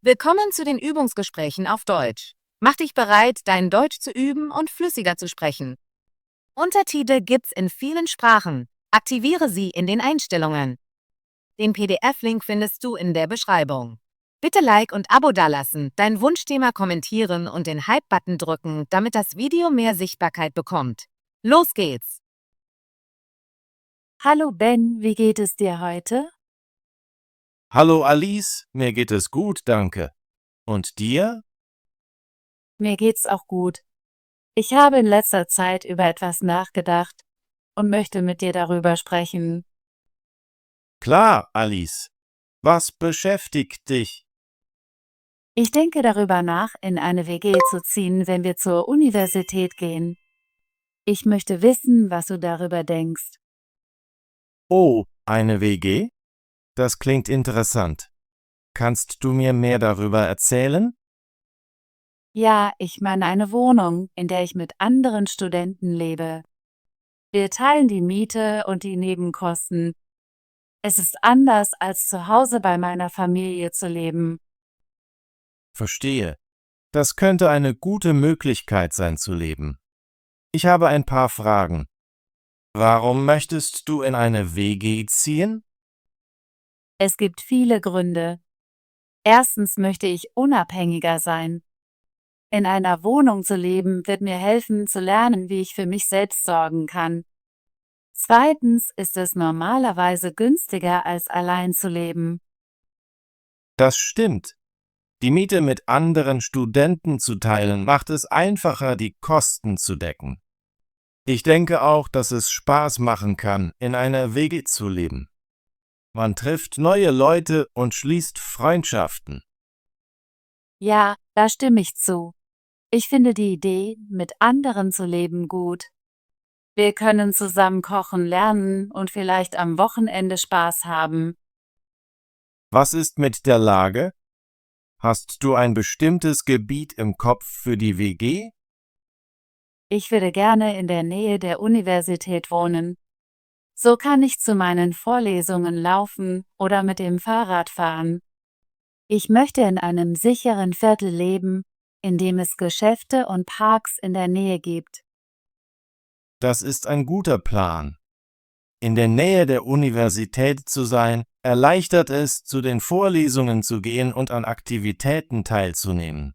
Willkommen zu den Übungsgesprächen auf Deutsch. Mach dich bereit, dein Deutsch zu üben und flüssiger zu sprechen. Untertitel gibt's in vielen Sprachen. Aktiviere sie in den Einstellungen. Den PDF-Link findest du in der Beschreibung. Bitte Like und Abo dalassen, dein Wunschthema kommentieren und den Hype-Button drücken, damit das Video mehr Sichtbarkeit bekommt. Los geht's! Hallo Ben, wie geht es dir heute? Hallo Alice, mir geht es gut, danke. Und dir? Mir geht's auch gut. Ich habe in letzter Zeit über etwas nachgedacht und möchte mit dir darüber sprechen. Klar, Alice. Was beschäftigt dich? Ich denke darüber nach, in eine WG zu ziehen, wenn wir zur Universität gehen. Ich möchte wissen, was du darüber denkst. Oh, eine WG? Das klingt interessant. Kannst du mir mehr darüber erzählen? Ja, ich meine eine Wohnung, in der ich mit anderen Studenten lebe. Wir teilen die Miete und die Nebenkosten. Es ist anders, als zu Hause bei meiner Familie zu leben. Verstehe. Das könnte eine gute Möglichkeit sein zu leben. Ich habe ein paar Fragen. Warum möchtest du in eine WG ziehen? Es gibt viele Gründe. Erstens möchte ich unabhängiger sein. In einer Wohnung zu leben, wird mir helfen, zu lernen, wie ich für mich selbst sorgen kann. Zweitens ist es normalerweise günstiger, als allein zu leben. Das stimmt. Die Miete mit anderen Studenten zu teilen, macht es einfacher, die Kosten zu decken. Ich denke auch, dass es Spaß machen kann, in einer WG zu leben. Man trifft neue Leute und schließt Freundschaften. Ja, da stimme ich zu. Ich finde die Idee, mit anderen zu leben, gut. Wir können zusammen kochen lernen und vielleicht am Wochenende Spaß haben. Was ist mit der Lage? Hast du ein bestimmtes Gebiet im Kopf für die WG? Ich würde gerne in der Nähe der Universität wohnen. So kann ich zu meinen Vorlesungen laufen oder mit dem Fahrrad fahren. Ich möchte in einem sicheren Viertel leben, in dem es Geschäfte und Parks in der Nähe gibt. Das ist ein guter Plan. In der Nähe der Universität zu sein, erleichtert es, zu den Vorlesungen zu gehen und an Aktivitäten teilzunehmen.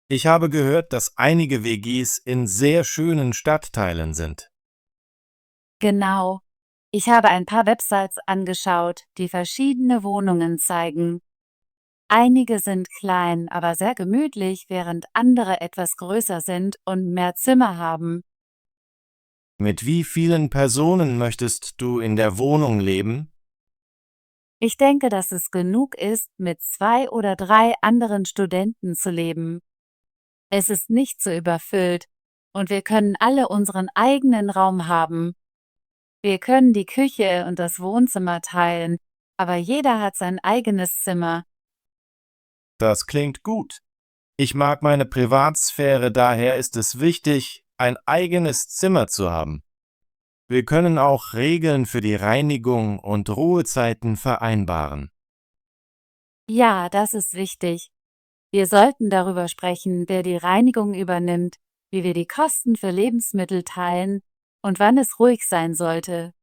Ich habe gehört, dass einige WGs in sehr schönen Stadtteilen sind. Genau. Ich habe ein paar Websites angeschaut, die verschiedene Wohnungen zeigen. Einige sind klein, aber sehr gemütlich, während andere etwas größer sind und mehr Zimmer haben. Mit wie vielen Personen möchtest du in der Wohnung leben? Ich denke, dass es genug ist, mit 2 oder 3 anderen Studenten zu leben. Es ist nicht so überfüllt und wir können alle unseren eigenen Raum haben. Wir können die Küche und das Wohnzimmer teilen, aber jeder hat sein eigenes Zimmer. Das klingt gut. Ich mag meine Privatsphäre, daher ist es wichtig, ein eigenes Zimmer zu haben. Wir können auch Regeln für die Reinigung und Ruhezeiten vereinbaren. Ja, das ist wichtig. Wir sollten darüber sprechen, wer die Reinigung übernimmt, wie wir die Kosten für Lebensmittel teilen und wann es ruhig sein sollte.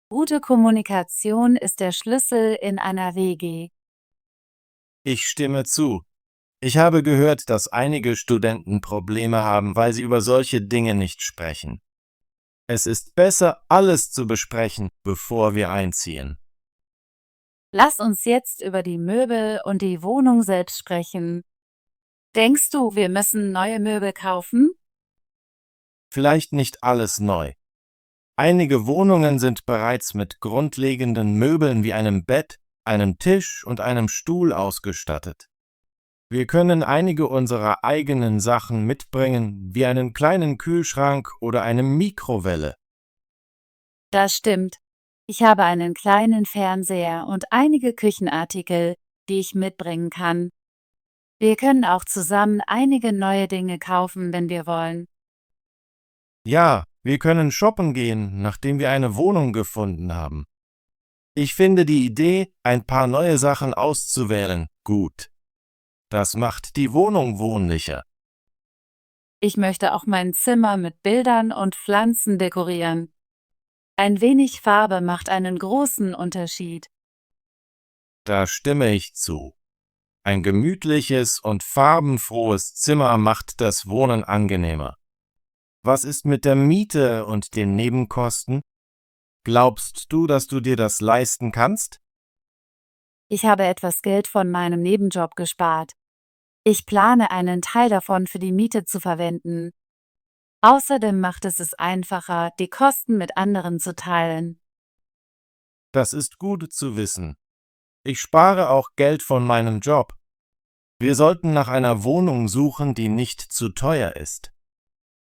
Gute Kommunikation ist der Schlüssel in einer WG. Ich stimme zu. Ich habe gehört, dass einige Studenten Probleme haben, weil sie über solche Dinge nicht sprechen. Es ist besser, alles zu besprechen, bevor wir einziehen. Lass uns jetzt über die Möbel und die Wohnung selbst sprechen. Denkst du, wir müssen neue Möbel kaufen? Vielleicht nicht alles neu. Einige Wohnungen sind bereits mit grundlegenden Möbeln wie einem Bett, einem Tisch und einem Stuhl ausgestattet. Wir können einige unserer eigenen Sachen mitbringen, wie einen kleinen Kühlschrank oder eine Mikrowelle. Das stimmt. Ich habe einen kleinen Fernseher und einige Küchenartikel, die ich mitbringen kann. Wir können auch zusammen einige neue Dinge kaufen, wenn wir wollen. Ja, wir können shoppen gehen, nachdem wir eine Wohnung gefunden haben. Ich finde die Idee, ein paar neue Sachen auszuwählen, gut. Das macht die Wohnung wohnlicher. Ich möchte auch mein Zimmer mit Bildern und Pflanzen dekorieren. Ein wenig Farbe macht einen großen Unterschied. Da stimme ich zu. Ein gemütliches und farbenfrohes Zimmer macht das Wohnen angenehmer. Was ist mit der Miete und den Nebenkosten? Glaubst du, dass du dir das leisten kannst? Ich habe etwas Geld von meinem Nebenjob gespart. Ich plane, einen Teil davon für die Miete zu verwenden. Außerdem macht es einfacher, die Kosten mit anderen zu teilen. Das ist gut zu wissen. Ich spare auch Geld von meinem Job. Wir sollten nach einer Wohnung suchen, die nicht zu teuer ist.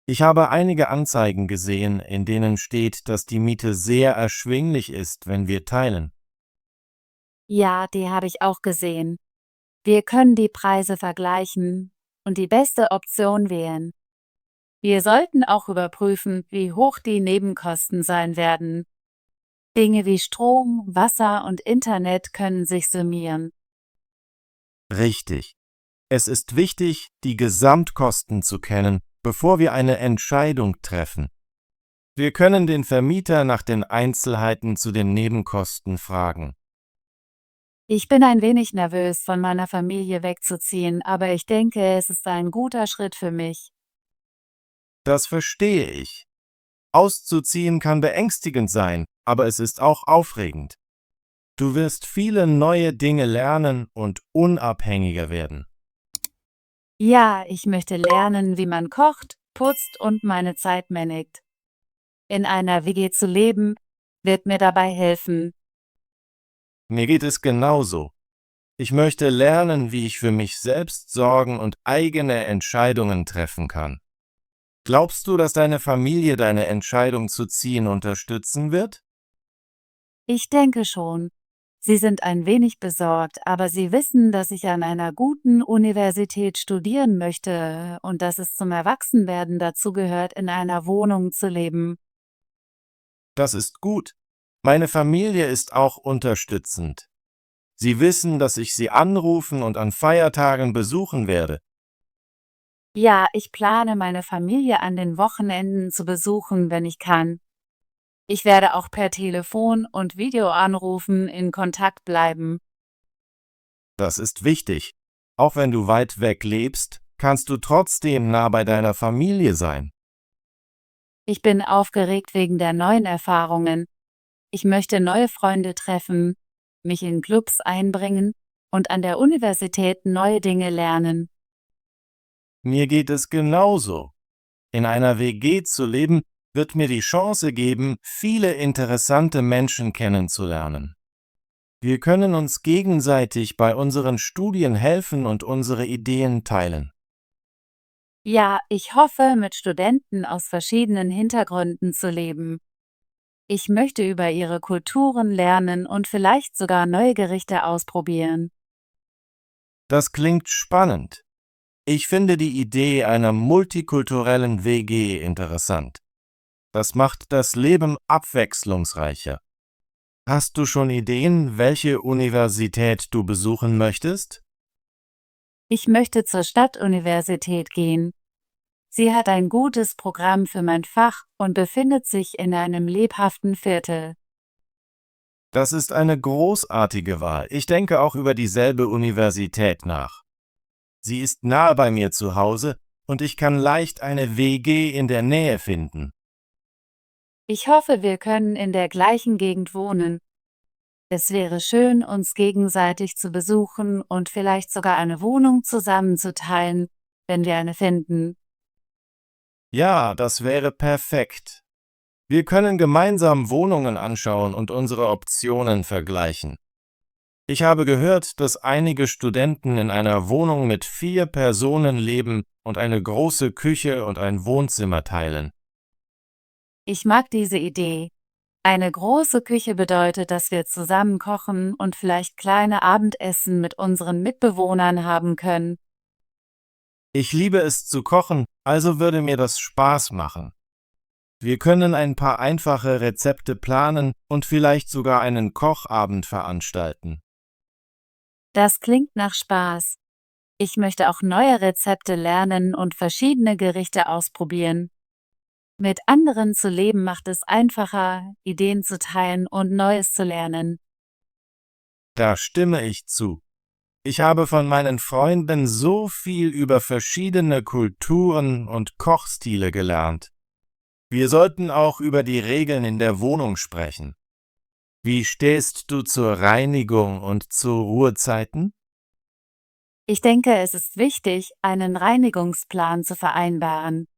Ich habe einige Anzeigen gesehen, in denen steht, dass die Miete sehr erschwinglich ist, wenn wir teilen. Ja, die habe ich auch gesehen. Wir können die Preise vergleichen und die beste Option wählen. Wir sollten auch überprüfen, wie hoch die Nebenkosten sein werden. Dinge wie Strom, Wasser und Internet können sich summieren. Richtig. Es ist wichtig, die Gesamtkosten zu kennen, bevor wir eine Entscheidung treffen. Wir können den Vermieter nach den Einzelheiten zu den Nebenkosten fragen. Ich bin ein wenig nervös, von meiner Familie wegzuziehen, aber ich denke, es ist ein guter Schritt für mich. Das verstehe ich. Auszuziehen kann beängstigend sein, aber es ist auch aufregend. Du wirst viele neue Dinge lernen und unabhängiger werden. Ja, ich möchte lernen, wie man kocht, putzt und meine Zeit managt. In einer WG zu leben, wird mir dabei helfen. Mir geht es genauso. Ich möchte lernen, wie ich für mich selbst sorgen und eigene Entscheidungen treffen kann. Glaubst du, dass deine Familie deine Entscheidung zu ziehen unterstützen wird? Ich denke schon. Sie sind ein wenig besorgt, aber sie wissen, dass ich an einer guten Universität studieren möchte und dass es zum Erwachsenwerden dazugehört, in einer Wohnung zu leben. Das ist gut. Meine Familie ist auch unterstützend. Sie wissen, dass ich sie anrufen und an Feiertagen besuchen werde. Ja, ich plane, meine Familie an den Wochenenden zu besuchen, wenn ich kann. Ich werde auch per Telefon und Videoanrufen in Kontakt bleiben. Das ist wichtig. Auch wenn du weit weg lebst, kannst du trotzdem nah bei deiner Familie sein. Ich bin aufgeregt wegen der neuen Erfahrungen. Ich möchte neue Freunde treffen, mich in Clubs einbringen und an der Universität neue Dinge lernen. Mir geht es genauso. In einer WG zu leben, wird mir die Chance geben, viele interessante Menschen kennenzulernen. Wir können uns gegenseitig bei unseren Studien helfen und unsere Ideen teilen. Ja, ich hoffe, mit Studenten aus verschiedenen Hintergründen zu leben. Ich möchte über ihre Kulturen lernen und vielleicht sogar neue Gerichte ausprobieren. Das klingt spannend. Ich finde die Idee einer multikulturellen WG interessant. Das macht das Leben abwechslungsreicher. Hast du schon Ideen, welche Universität du besuchen möchtest? Ich möchte zur Stadtuniversität gehen. Sie hat ein gutes Programm für mein Fach und befindet sich in einem lebhaften Viertel. Das ist eine großartige Wahl. Ich denke auch über dieselbe Universität nach. Sie ist nahe bei mir zu Hause und ich kann leicht eine WG in der Nähe finden. Ich hoffe, wir können in der gleichen Gegend wohnen. Es wäre schön, uns gegenseitig zu besuchen und vielleicht sogar eine Wohnung zusammenzuteilen, wenn wir eine finden. Ja, das wäre perfekt. Wir können gemeinsam Wohnungen anschauen und unsere Optionen vergleichen. Ich habe gehört, dass einige Studenten in einer Wohnung mit 4 Personen leben und eine große Küche und ein Wohnzimmer teilen. Ich mag diese Idee. Eine große Küche bedeutet, dass wir zusammen kochen und vielleicht kleine Abendessen mit unseren Mitbewohnern haben können. Ich liebe es zu kochen, also würde mir das Spaß machen. Wir können ein paar einfache Rezepte planen und vielleicht sogar einen Kochabend veranstalten. Das klingt nach Spaß. Ich möchte auch neue Rezepte lernen und verschiedene Gerichte ausprobieren. Mit anderen zu leben macht es einfacher, Ideen zu teilen und Neues zu lernen. Da stimme ich zu. Ich habe von meinen Freunden so viel über verschiedene Kulturen und Kochstile gelernt. Wir sollten auch über die Regeln in der Wohnung sprechen. Wie stehst du zur Reinigung und zu Ruhezeiten? Ich denke, es ist wichtig, einen Reinigungsplan zu vereinbaren.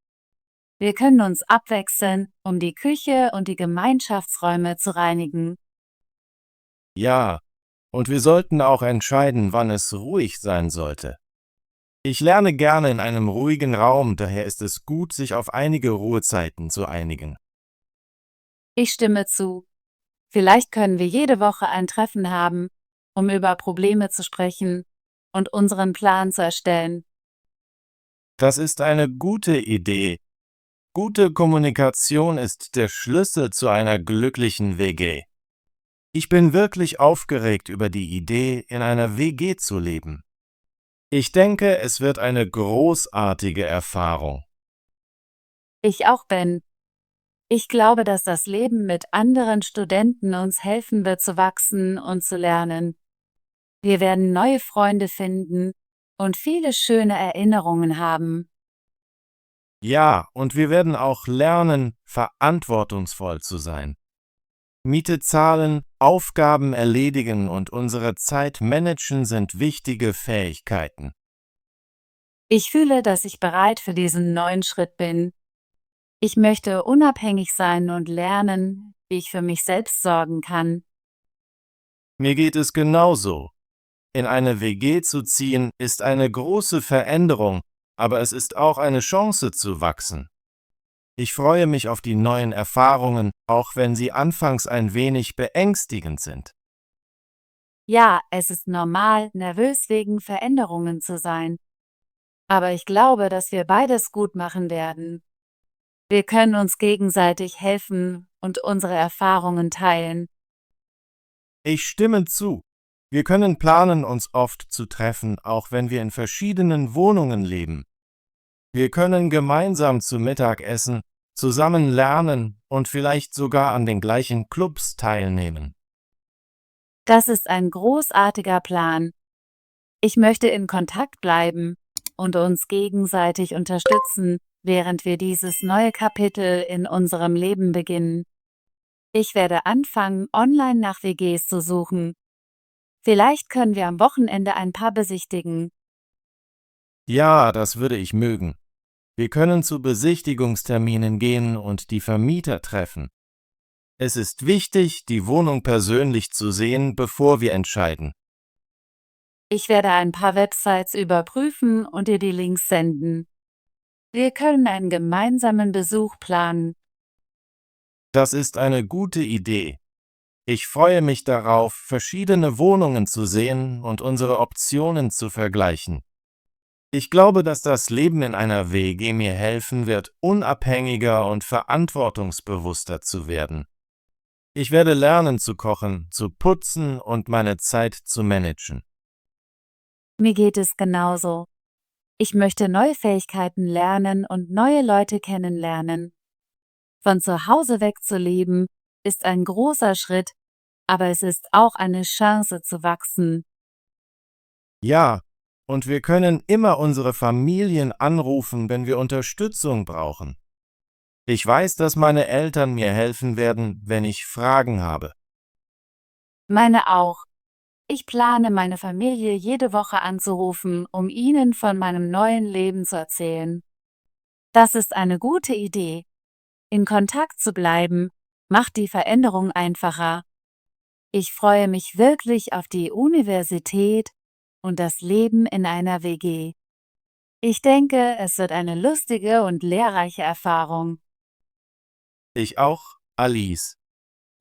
Wir können uns abwechseln, um die Küche und die Gemeinschaftsräume zu reinigen. Ja, und wir sollten auch entscheiden, wann es ruhig sein sollte. Ich lerne gerne in einem ruhigen Raum, daher ist es gut, sich auf einige Ruhezeiten zu einigen. Ich stimme zu. Vielleicht können wir jede Woche ein Treffen haben, um über Probleme zu sprechen und unseren Plan zu erstellen. Das ist eine gute Idee. Gute Kommunikation ist der Schlüssel zu einer glücklichen WG. Ich bin wirklich aufgeregt über die Idee, in einer WG zu leben. Ich denke, es wird eine großartige Erfahrung. Ich auch, Ben. Ich glaube, dass das Leben mit anderen Studenten uns helfen wird zu wachsen und zu lernen. Wir werden neue Freunde finden und viele schöne Erinnerungen haben. Ja, und wir werden auch lernen, verantwortungsvoll zu sein. Miete zahlen, Aufgaben erledigen und unsere Zeit managen sind wichtige Fähigkeiten. Ich fühle, dass ich bereit für diesen neuen Schritt bin. Ich möchte unabhängig sein und lernen, wie ich für mich selbst sorgen kann. Mir geht es genauso. In eine WG zu ziehen ist eine große Veränderung, aber es ist auch eine Chance zu wachsen. Ich freue mich auf die neuen Erfahrungen, auch wenn sie anfangs ein wenig beängstigend sind. Ja, es ist normal, nervös wegen Veränderungen zu sein. Aber ich glaube, dass wir beides gut machen werden. Wir können uns gegenseitig helfen und unsere Erfahrungen teilen. Ich stimme zu. Wir können planen, uns oft zu treffen, auch wenn wir in verschiedenen Wohnungen leben. Wir können gemeinsam zu Mittag essen, zusammen lernen und vielleicht sogar an den gleichen Clubs teilnehmen. Das ist ein großartiger Plan. Ich möchte in Kontakt bleiben und uns gegenseitig unterstützen, während wir dieses neue Kapitel in unserem Leben beginnen. Ich werde anfangen, online nach WGs zu suchen. Vielleicht können wir am Wochenende ein paar besichtigen. Ja, das würde ich mögen. Wir können zu Besichtigungsterminen gehen und die Vermieter treffen. Es ist wichtig, die Wohnung persönlich zu sehen, bevor wir entscheiden. Ich werde ein paar Websites überprüfen und dir die Links senden. Wir können einen gemeinsamen Besuch planen. Das ist eine gute Idee. Ich freue mich darauf, verschiedene Wohnungen zu sehen und unsere Optionen zu vergleichen. Ich glaube, dass das Leben in einer WG mir helfen wird, unabhängiger und verantwortungsbewusster zu werden. Ich werde lernen zu kochen, zu putzen und meine Zeit zu managen. Mir geht es genauso. Ich möchte neue Fähigkeiten lernen und neue Leute kennenlernen. Von zu Hause weg zu leben, ist ein großer Schritt, aber es ist auch eine Chance zu wachsen. Ja, und wir können immer unsere Familien anrufen, wenn wir Unterstützung brauchen. Ich weiß, dass meine Eltern mir helfen werden, wenn ich Fragen habe. Meine auch. Ich plane, meine Familie jede Woche anzurufen, um ihnen von meinem neuen Leben zu erzählen. Das ist eine gute Idee. In Kontakt zu bleiben, macht die Veränderung einfacher. Ich freue mich wirklich auf die Universität und das Leben in einer WG. Ich denke, es wird eine lustige und lehrreiche Erfahrung. Ich auch, Alice.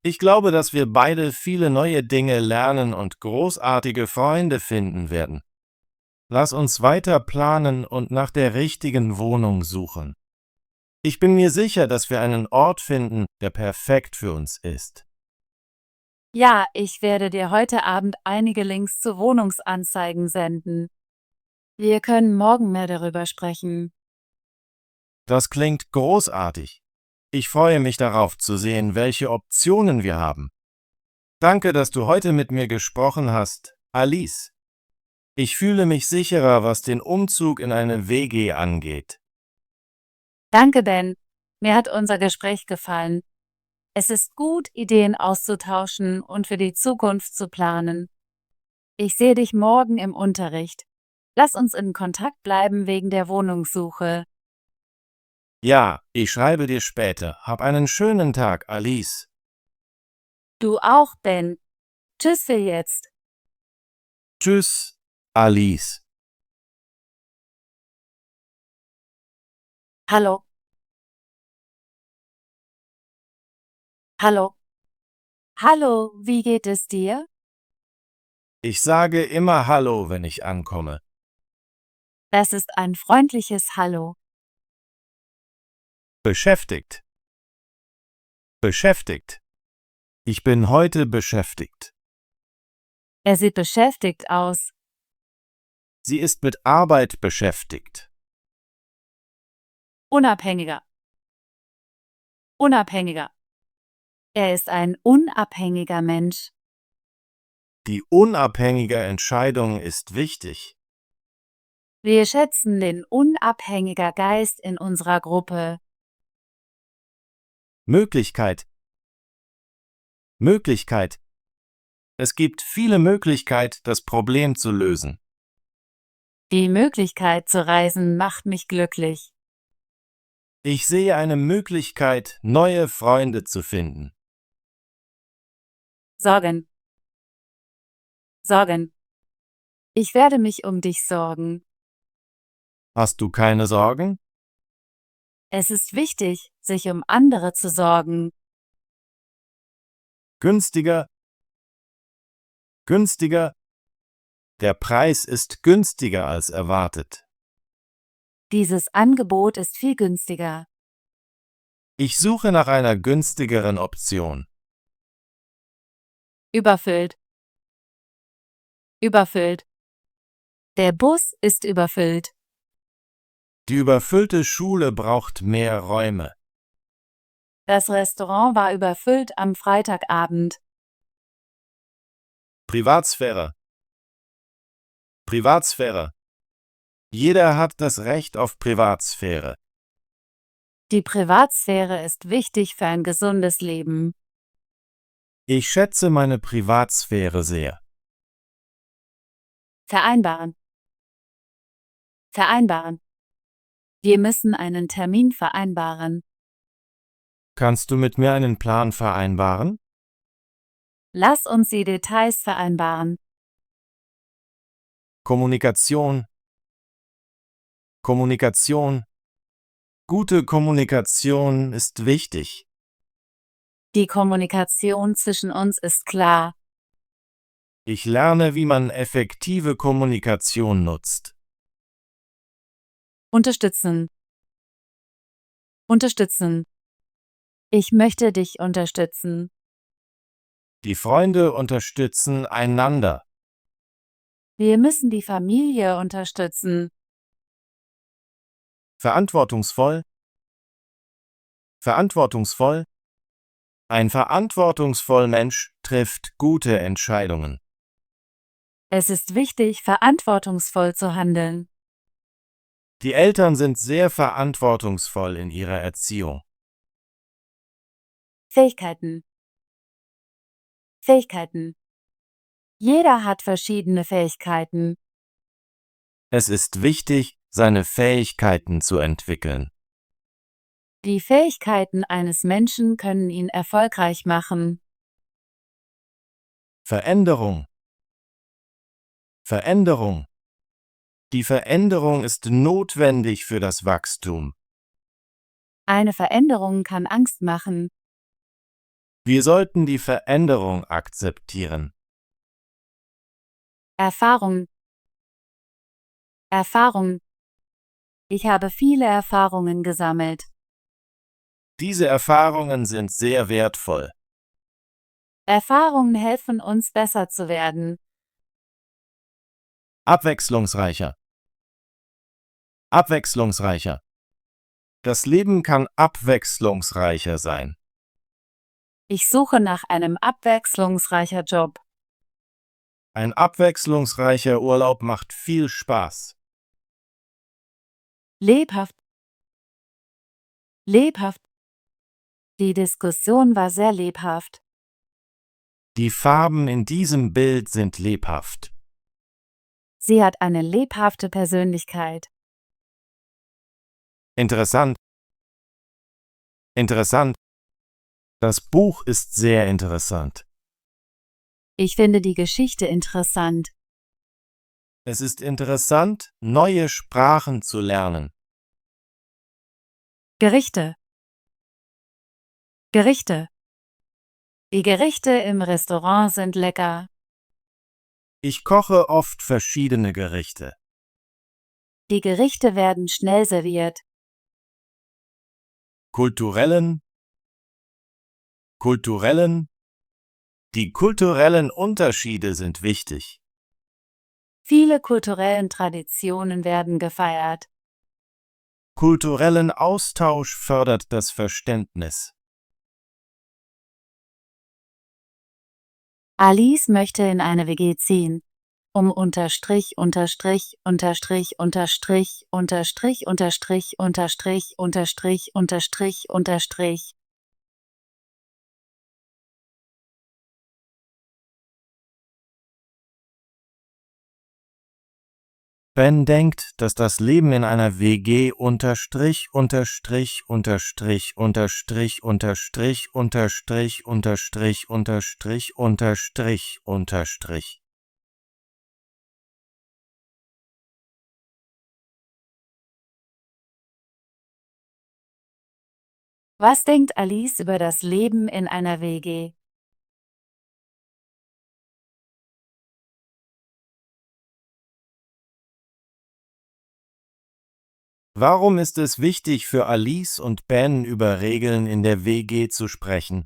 Ich glaube, dass wir beide viele neue Dinge lernen und großartige Freunde finden werden. Lass uns weiter planen und nach der richtigen Wohnung suchen. Ich bin mir sicher, dass wir einen Ort finden, der perfekt für uns ist. Ja, ich werde dir heute Abend einige Links zu Wohnungsanzeigen senden. Wir können morgen mehr darüber sprechen. Das klingt großartig. Ich freue mich darauf zu sehen, welche Optionen wir haben. Danke, dass du heute mit mir gesprochen hast, Alice. Ich fühle mich sicherer, was den Umzug in eine WG angeht. Danke, Ben. Mir hat unser Gespräch gefallen. Es ist gut, Ideen auszutauschen und für die Zukunft zu planen. Ich sehe dich morgen im Unterricht. Lass uns in Kontakt bleiben wegen der Wohnungssuche. Ja, ich schreibe dir später. Hab einen schönen Tag, Alice. Du auch, Ben. Tschüss für jetzt. Tschüss, Alice. Hallo. Hallo. Hallo, wie geht es dir? Ich sage immer Hallo, wenn ich ankomme. Das ist ein freundliches Hallo. Beschäftigt. Beschäftigt. Ich bin heute beschäftigt. Er sieht beschäftigt aus. Sie ist mit Arbeit beschäftigt. Unabhängiger. Unabhängiger. Er ist ein unabhängiger Mensch. Die unabhängige Entscheidung ist wichtig. Wir schätzen den unabhängiger Geist in unserer Gruppe. Möglichkeit. Möglichkeit. Es gibt viele Möglichkeiten, das Problem zu lösen. Die Möglichkeit zu reisen macht mich glücklich. Ich sehe eine Möglichkeit, neue Freunde zu finden. Sorgen. Sorgen. Ich werde mich um dich sorgen. Hast du keine Sorgen? Es ist wichtig, sich um andere zu sorgen. Günstiger. Günstiger. Der Preis ist günstiger als erwartet. Dieses Angebot ist viel günstiger. Ich suche nach einer günstigeren Option. Überfüllt. Überfüllt. Der Bus ist überfüllt. Die überfüllte Schule braucht mehr Räume. Das Restaurant war überfüllt am Freitagabend. Privatsphäre. Privatsphäre. Jeder hat das Recht auf Privatsphäre. Die Privatsphäre ist wichtig für ein gesundes Leben. Ich schätze meine Privatsphäre sehr. Vereinbaren. Vereinbaren. Wir müssen einen Termin vereinbaren. Kannst du mit mir einen Plan vereinbaren? Lass uns die Details vereinbaren. Kommunikation. Kommunikation. Gute Kommunikation ist wichtig. Die Kommunikation zwischen uns ist klar. Ich lerne, wie man effektive Kommunikation nutzt. Unterstützen. Unterstützen. Ich möchte dich unterstützen. Die Freunde unterstützen einander. Wir müssen die Familie unterstützen. Verantwortungsvoll. Verantwortungsvoll. Ein verantwortungsvoller Mensch trifft gute Entscheidungen. Es ist wichtig, verantwortungsvoll zu handeln. Die Eltern sind sehr verantwortungsvoll in ihrer Erziehung. Fähigkeiten. Fähigkeiten. Jeder hat verschiedene Fähigkeiten. Es ist wichtig, seine Fähigkeiten zu entwickeln. Die Fähigkeiten eines Menschen können ihn erfolgreich machen. Veränderung. Veränderung. Die Veränderung ist notwendig für das Wachstum. Eine Veränderung kann Angst machen. Wir sollten die Veränderung akzeptieren. Erfahrung. Erfahrung. Ich habe viele Erfahrungen gesammelt. Diese Erfahrungen sind sehr wertvoll. Erfahrungen helfen uns, besser zu werden. Abwechslungsreicher. Abwechslungsreicher. Das Leben kann abwechslungsreicher sein. Ich suche nach einem abwechslungsreicher Job. Ein abwechslungsreicher Urlaub macht viel Spaß. Lebhaft. Lebhaft. Die Diskussion war sehr lebhaft. Die Farben in diesem Bild sind lebhaft. Sie hat eine lebhafte Persönlichkeit. Interessant. Interessant. Das Buch ist sehr interessant. Ich finde die Geschichte interessant. Es ist interessant, neue Sprachen zu lernen. Gerichte. Gerichte. Die Gerichte im Restaurant sind lecker. Ich koche oft verschiedene Gerichte. Die Gerichte werden schnell serviert. Kulturellen. Die kulturellen Unterschiede sind wichtig. Viele kulturellen Traditionen werden gefeiert. Kulturellen Austausch fördert das Verständnis. Alice möchte in eine WG ziehen. Unterstrich, unterstrich, unterstrich, unterstrich, unterstrich, unterstrich, unterstrich, unterstrich, unterstrich, unterstrich. Ben denkt, dass das Leben in einer WG unterstrich, unterstrich, unterstrich, unterstrich, unterstrich, unterstrich, unterstrich, unterstrich, unterstrich, unterstrich. Was denkt Alice über das Leben in einer WG? Warum ist es wichtig für Alice und Ben, über Regeln in der WG zu sprechen?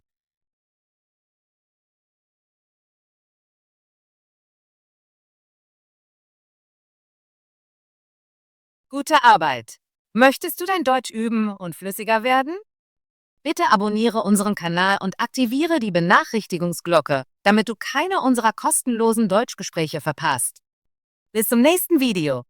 Gute Arbeit! Möchtest du dein Deutsch üben und flüssiger werden? Bitte abonniere unseren Kanal und aktiviere die Benachrichtigungsglocke, damit du keine unserer kostenlosen Deutschgespräche verpasst. Bis zum nächsten Video.